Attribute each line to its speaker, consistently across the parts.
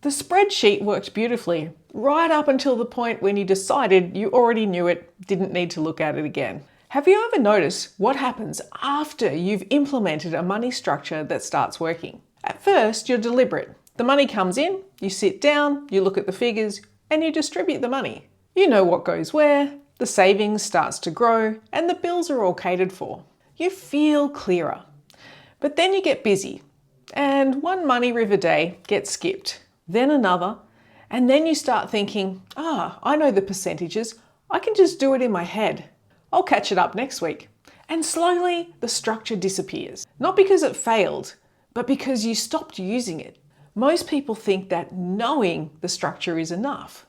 Speaker 1: The spreadsheet worked beautifully, right up until the point when you decided you already knew it, didn't need to look at it again. Have you ever noticed what happens after you've implemented a money structure that starts working? At first, you're deliberate. The money comes in, you sit down, you look at the figures, and you distribute the money. You know what goes where, the savings starts to grow, and the bills are all catered for. You feel clearer. But then you get busy, and one money river day gets skipped, then another, and then you start thinking, I know the percentages, I can just do it in my head. I'll catch it up next week. And slowly the structure disappears. Not because it failed, but because you stopped using it. Most people think that knowing the structure is enough.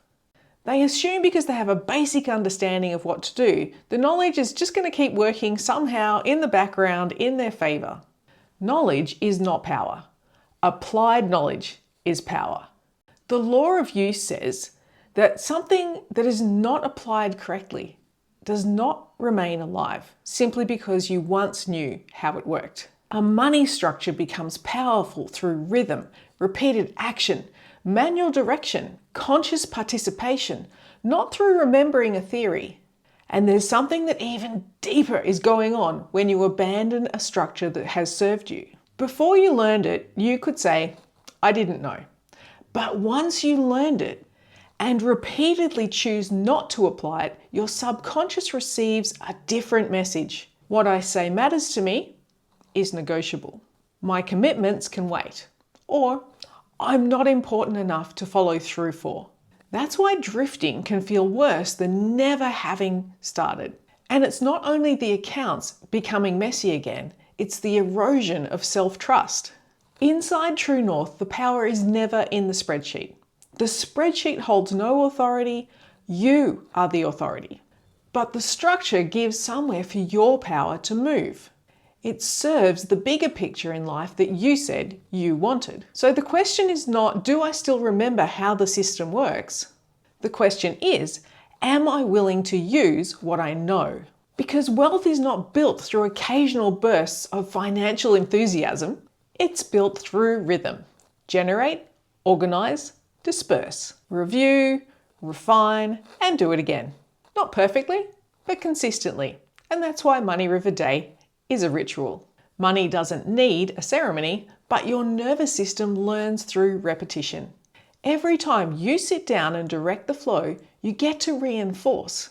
Speaker 1: They assume because they have a basic understanding of what to do, the knowledge is just going to keep working somehow in the background in their favour. Knowledge is not power. Applied knowledge is power. The law of use says that something that is not applied correctly does not remain alive simply because you once knew how it worked. A money structure becomes powerful through rhythm, repeated action, manual direction, conscious participation, not through remembering a theory. And there's something that even deeper is going on when you abandon a structure that has served you. Before you learned it, you could say, I didn't know. But once you learned it and repeatedly choose not to apply it, your subconscious receives a different message. What I say matters to me is negotiable. My commitments can wait. Or I'm not important enough to follow through for. That's why drifting can feel worse than never having started. And it's not only the accounts becoming messy again, it's the erosion of self-trust. Inside True North, the power is never in the spreadsheet. The spreadsheet holds no authority. You are the authority. But the structure gives somewhere for your power to move. It serves the bigger picture in life that you said you wanted. So the question is not, do I still remember how the system works? The question is, am I willing to use what I know? Because wealth is not built through occasional bursts of financial enthusiasm. It's built through rhythm. Generate, organize, disperse, review, refine, and do it again. Not perfectly, but consistently. And that's why Money River Day is a ritual. Money doesn't need a ceremony, but your nervous system learns through repetition. Every time you sit down and direct the flow, you get to reinforce.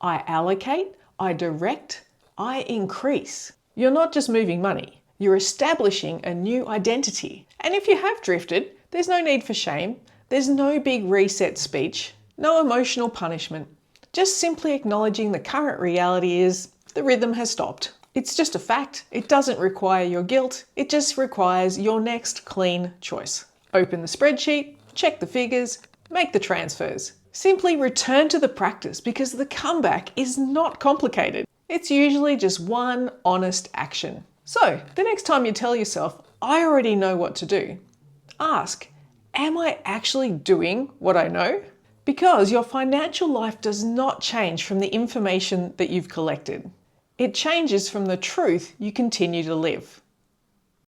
Speaker 1: I allocate, I direct, I increase. You're not just moving money. You're establishing a new identity. And if you have drifted, there's no need for shame. There's no big reset speech, no emotional punishment. Just simply acknowledging the current reality is the rhythm has stopped. It's just a fact. It doesn't require your guilt. It just requires your next clean choice. Open the spreadsheet, check the figures, make the transfers. Simply return to the practice because the comeback is not complicated. It's usually just one honest action. So the next time you tell yourself, I already know what to do, ask, am I actually doing what I know? Because your financial life does not change from the information that you've collected. It changes from the truth you continue to live.